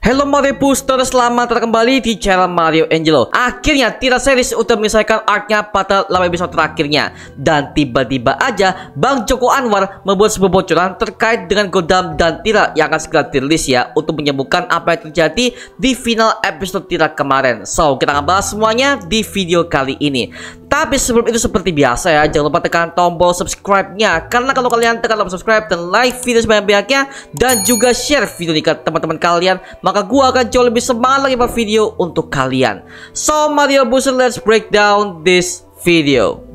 Halo Mario Booster, selamat datang kembali di channel Mario Angelo. Akhirnya Tira Series udah menyelesaikan arc-nya pada 8 episode terakhirnya. Dan tiba-tiba aja Bang Joko Anwar membuat sebuah bocoran terkait dengan Godam dan Tira yang akan segera dirilis ya, untuk menyembuhkan apa yang terjadi di final episode Tira kemarin. So, kita akan bahas semuanya di video kali ini. Tapi sebelum itu seperti biasa ya, jangan lupa tekan tombol subscribe-nya. Karena kalau kalian tekan tombol subscribe dan like video sebanyak-banyaknya, dan juga share video ini ke teman-teman kalian, maka gua akan jauh lebih semangat lagi buat video untuk kalian. So Mario Booster, let's break down this video.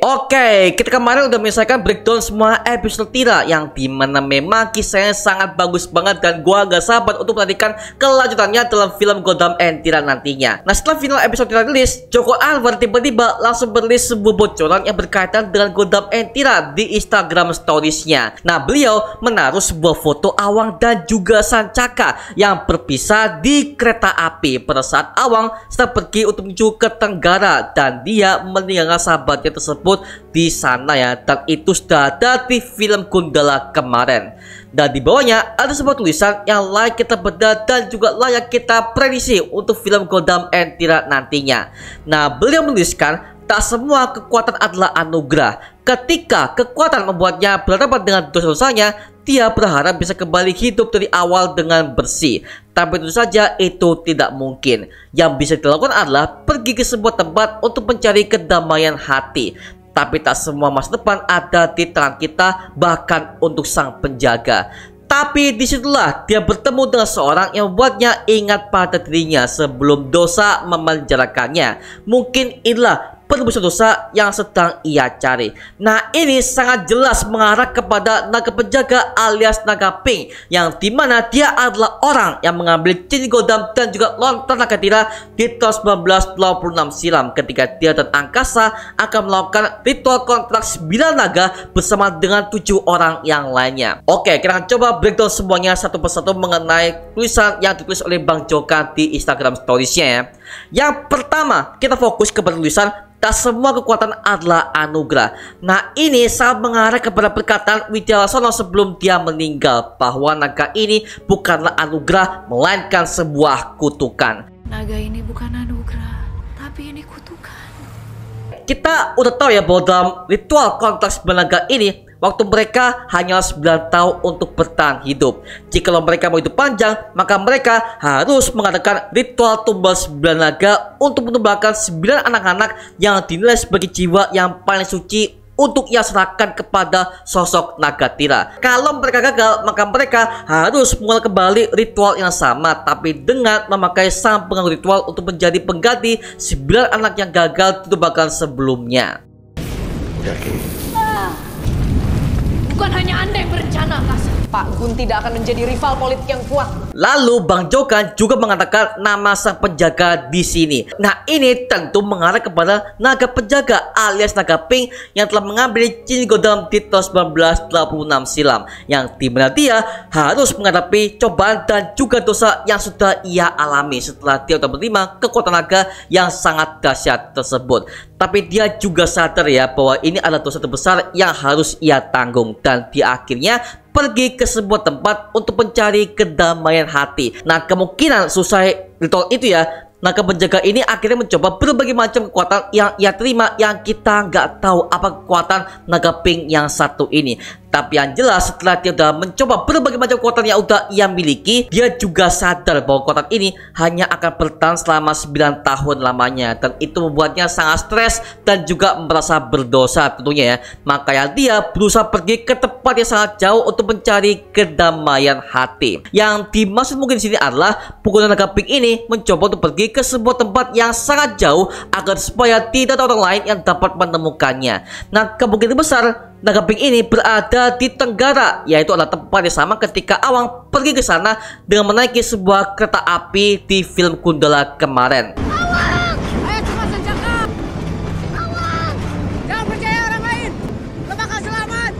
Oke, kita kemarin udah menyelesaikan breakdown semua episode Tira, yang dimana memang kisahnya sangat bagus banget dan gua gak sabar untuk menantikan kelanjutannya dalam film Godam and Tira nantinya. Nah, setelah final episode Tira rilis, Joko Anwar tiba-tiba langsung merilis sebuah bocoran yang berkaitan dengan Godam and Tira di Instagram Stories-nya. Nah, beliau menaruh sebuah foto Awang dan juga Sancaka yang berpisah di kereta api pada saat Awang sedang pergi untuk menuju ke Tenggara dan dia meninggalkan sahabatnya tersebut di sana ya, dan itu sudah ada di film Gundala kemarin. Dan di bawahnya ada sebuah tulisan yang layak kita bedah dan juga layak kita prediksi untuk film Godam and Tira nantinya. Nah, beliau menuliskan, tak semua kekuatan adalah anugerah. Ketika kekuatan membuatnya berhadapan dengan dosa-dosanya, dia berharap bisa kembali hidup dari awal dengan bersih. Tapi tentu saja itu tidak mungkin. Yang bisa dilakukan adalah pergi ke sebuah tempat untuk mencari kedamaian hati. Tapi tak semua masa depan ada di tangan kita, bahkan untuk sang penjaga. Tapi disitulah dia bertemu dengan seorang yang membuatnya ingat pada dirinya sebelum dosa memenjarakannya. Mungkin inilah penebus dosa yang sedang ia cari. Nah, ini sangat jelas mengarah kepada naga penjaga alias naga pink, yang dimana dia adalah orang yang mengambil cincin Godam dan juga lontar naga Tira di tahun 1926 silam, ketika dia dan Angkasa akan melakukan ritual kontrak 9 naga bersama dengan 7 orang yang lainnya. Oke, kita akan coba breakdown semuanya satu persatu mengenai tulisan yang ditulis oleh Bang Joka di Instagram Stories-nya ya. Yang pertama, kita fokus kepada tulisan tak semua kekuatan adalah anugerah. Nah, ini sangat mengarah kepada perkataan Widya Lasono sebelum dia meninggal, bahwa naga ini bukanlah anugerah melainkan sebuah kutukan. Naga ini bukan anugerah, tapi ini kutukan. Kita udah tahu ya bahwa dalam ritual kontrak naga ini, waktu mereka hanya 9 tahun untuk bertahan hidup. Jika mereka mau hidup panjang, maka mereka harus mengadakan ritual tumbal 9 naga untuk menumbalkan 9 anak-anak yang dinilai sebagai jiwa yang paling suci untuk ia serahkan kepada sosok naga Tira. Kalau mereka gagal, maka mereka harus mulai kembali ritual yang sama, tapi dengan memakai sang pengganggu ritual untuk menjadi pengganti 9 anak yang gagal ditumbalkan sebelumnya. Bukan hanya Anda yang berencana, Kasa. Pak Gun tidak akan menjadi rival politik yang kuat. Lalu Bang Joka juga mengatakan nama sang penjaga di sini. Nah, ini tentu mengarah kepada naga penjaga alias naga pink yang telah mengambil cincin Godam di tahun 1926 silam, yang dimana dia harus menghadapi cobaan dan juga dosa yang sudah ia alami setelah dia sudah menerima kekuatan naga yang sangat dahsyat tersebut. Tapi dia juga sadar ya bahwa ini adalah dosa terbesar yang harus ia tanggung, dan di akhirnya pergi ke sebuah tempat untuk mencari kedamaian hati. Nah, kemungkinan selesai ritual itu ya, naga penjaga ini akhirnya mencoba berbagai macam kekuatan yang ia terima, yang kita nggak tahu apa kekuatan naga pink yang satu ini. Tapi yang jelas setelah dia udah mencoba berbagai macam kekuatan yang udah ia miliki, dia juga sadar bahwa kekuatan ini hanya akan bertahan selama 9 tahun lamanya, dan itu membuatnya sangat stres dan juga merasa berdosa tentunya ya. Makanya dia berusaha pergi ke tempat yang sangat jauh untuk mencari kedamaian hati. Yang dimaksud mungkin di sini adalah penggunaan naga pink ini mencoba untuk pergi ke sebuah tempat yang sangat jauh agar supaya tidak ada orang lain yang dapat menemukannya. Nah, kemungkinan besar naga pink ini berada di Tenggara, yaitu adalah tempat yang sama ketika Awang pergi ke sana dengan menaiki sebuah kereta api di film Gundala kemarin. Awang! Ayo cepat Sancaka! Awang! Jangan percaya orang lain! Lo bakal selamat!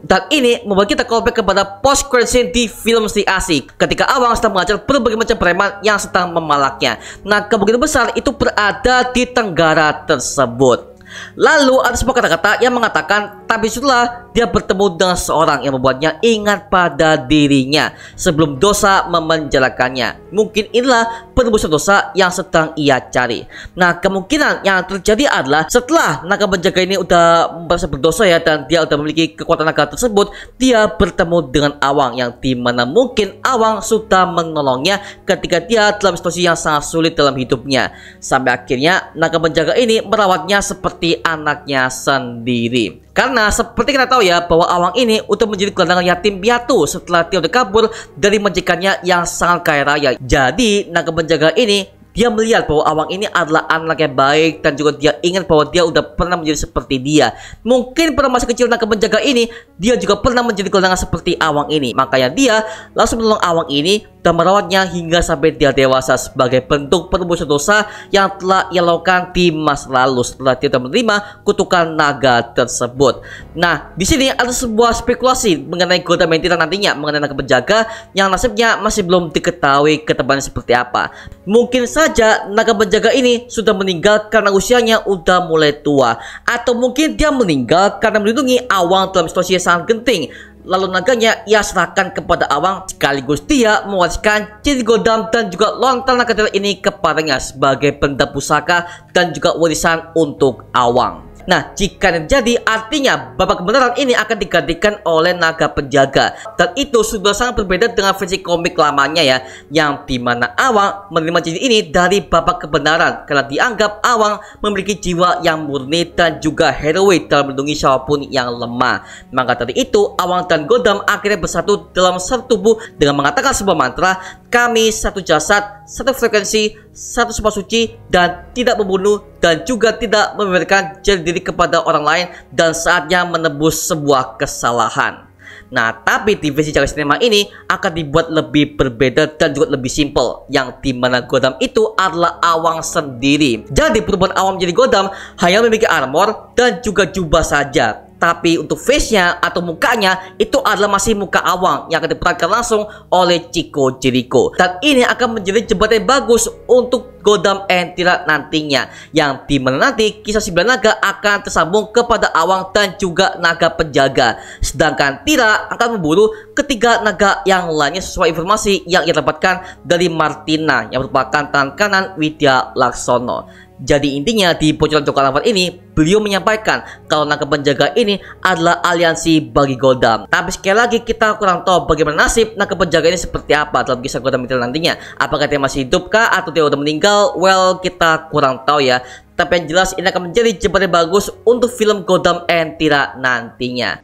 Dan ini membuat kita callback kepada post credit scene di film Sri Asih ketika Awang sedang mengajar berbagai macam preman yang sedang memalaknya. Nah, kemungkinan besar itu berada di Tenggara tersebut. Lalu ada sebuah kata-kata yang mengatakan, tapi setelah dia bertemu dengan seorang yang membuatnya ingat pada dirinya sebelum dosa memenjarakannya. Mungkin inilah penebusan dosa yang sedang ia cari. Nah, kemungkinan yang terjadi adalah setelah naga penjaga ini udah merasa berdosa ya, dan dia udah memiliki kekuatan naga tersebut, dia bertemu dengan Awang yang dimana mungkin Awang sudah menolongnya ketika dia dalam situasi yang sangat sulit dalam hidupnya. Sampai akhirnya naga penjaga ini merawatnya seperti anaknya sendiri. Karena seperti kita tahu ya, bahwa Awang ini udah menjadi gelandangan yatim piatu setelah dia udah kabur dari majikannya yang sangat kaya raya. Jadi naga penjaga ini dia melihat bahwa Awang ini adalah anak yang baik, dan juga dia ingat bahwa dia udah pernah menjadi seperti dia. Mungkin pada masa kecil naga penjaga ini dia juga pernah menjadi gelandangan seperti Awang ini. Makanya dia langsung menolong Awang ini dan merawatnya hingga sampai dia dewasa sebagai bentuk penebusan dosa yang telah ia lakukan di masa lalu setelah dia menerima kutukan naga tersebut. Nah, di sini ada sebuah spekulasi mengenai Godam Entira nantinya, mengenai naga penjaga yang nasibnya masih belum diketahui ketebalannya seperti apa. Mungkin saja naga penjaga ini sudah meninggal karena usianya udah mulai tua, atau mungkin dia meninggal karena melindungi Awang dalam situasi yang sangat genting. Lalu naganya ia serahkan kepada Awang, sekaligus dia mewariskan ciri Godam dan juga lontar naga Entira ini kepadanya sebagai benda pusaka dan juga warisan untuk Awang. Nah, jika terjadi, artinya babak kebenaran ini akan digantikan oleh naga penjaga, dan itu sudah sangat berbeda dengan versi komik lamanya ya, yang dimana Awang menerima ciri ini dari babak kebenaran karena dianggap Awang memiliki jiwa yang murni dan juga heroik dalam melindungi siapapun yang lemah. Maka dari itu Awang dan Godam akhirnya bersatu dalam satu tubuh dengan mengatakan sebuah mantra, kami satu jasad, satu frekuensi, satu sumpah suci, dan tidak membunuh dan juga tidak memberikan jati diri kepada orang lain, dan saatnya menebus sebuah kesalahan. Nah, tapi di versi Jaga Cinema ini akan dibuat lebih berbeda dan juga lebih simple, yang dimana Godam itu adalah Awang sendiri. Jadi perubahan Awang menjadi Godam hanya memiliki armor dan juga jubah saja. Tapi untuk face-nya atau mukanya itu adalah masih muka Awang yang akan diperankan langsung oleh Chico Jericho. Dan ini akan menjadi jembatan yang bagus untuk Godam Entira nantinya, yang dimana nanti kisah 9 naga akan tersambung kepada Awang dan juga naga penjaga. Sedangkan Tira akan memburu ketiga naga yang lainnya sesuai informasi yang ia dapatkan dari Martina yang merupakan tangan kanan Widya Laksono. Jadi intinya di bocoran Joko Anwar ini beliau menyampaikan kalau naga penjaga ini adalah aliansi bagi Godam. Tapi sekali lagi kita kurang tahu bagaimana nasib naga penjaga ini seperti apa dalam kisah Godam Entira nantinya. Apakah dia masih hidup kah atau dia udah meninggal? Well, kita kurang tahu ya. Tapi yang jelas ini akan menjadi jembatan bagus untuk film Godam Entira nantinya.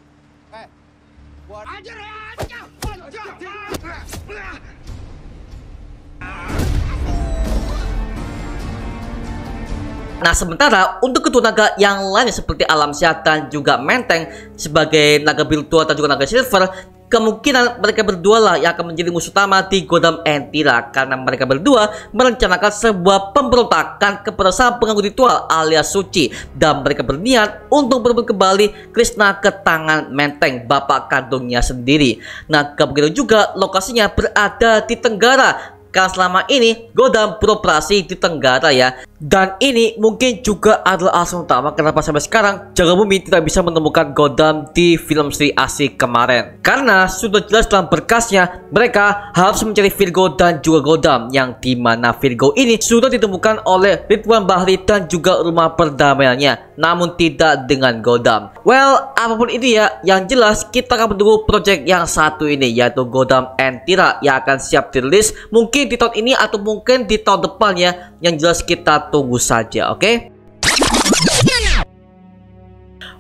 Nah, sementara untuk kedua naga yang lainnya seperti Alamsyah dan juga Menteng sebagai naga biru tua dan juga naga silver, kemungkinan mereka berdua lah yang akan menjadi musuh utama di Godam Entira, karena mereka berdua merencanakan sebuah pemberontakan kepada sang pengganggu ritual alias Suci, dan mereka berniat untuk merebut kembali Krishna ke tangan Menteng, bapak kandungnya sendiri. Nah, kemungkinan juga lokasinya berada di Tenggara, karena selama ini Godam beroperasi di Tenggara ya. Dan ini mungkin juga adalah alasan utama kenapa sampai sekarang Jaga Bumi tidak bisa menemukan Godam di film Sri Asih kemarin. Karena sudah jelas dalam berkasnya mereka harus mencari Virgo dan juga Godam, yang dimana Virgo ini sudah ditemukan oleh Ridwan Bahri dan juga rumah perdamaiannya, namun tidak dengan Godam. Well, apapun itu ya, yang jelas kita akan menunggu project yang satu ini, yaitu Godam Entira, yang akan siap dirilis mungkin di tahun ini atau mungkin di tahun depan ya. Yang jelas kita tunggu saja, oke?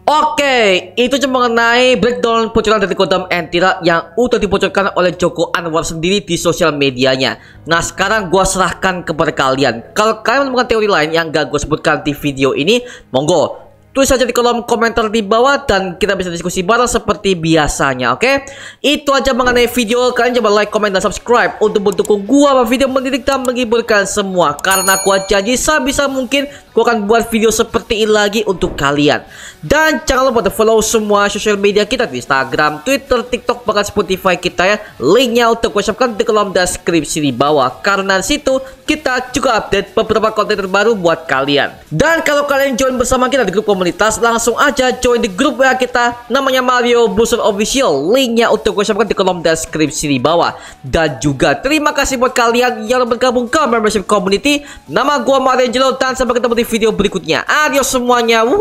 Oke, itu cuma mengenai breakdown bocoran dari Godam Entira yang udah dibocorkan oleh Joko Anwar sendiri di sosial medianya. Nah, sekarang gua serahkan kepada kalian. Kalau kalian menemukan teori lain yang gak gue sebutkan di video ini, monggo tulis saja di kolom komentar di bawah dan kita bisa diskusi bareng seperti biasanya, oke? Itu aja mengenai video. Kalian coba like, comment, dan subscribe untuk mendukung gua video mendidik dan menghiburkan semua, karena gua janji sebisa mungkin gue akan buat video seperti ini lagi untuk kalian. Dan jangan lupa follow semua sosial media kita di Instagram, Twitter, TikTok, bahkan Spotify kita ya. Linknya untuk gue siapkan di kolom deskripsi di bawah, karena di situ kita juga update beberapa konten terbaru buat kalian. Dan kalau kalian join bersama kita di grup komunitas, langsung aja join di grup WA kita, namanya Mario Booster Official. Linknya untuk gue siapkan di kolom deskripsi di bawah. Dan juga terima kasih buat kalian yang bergabung ke membership community. Nama gue Mario Angelo, dan sampai ketemu di video berikutnya. Adios semuanya. Woo!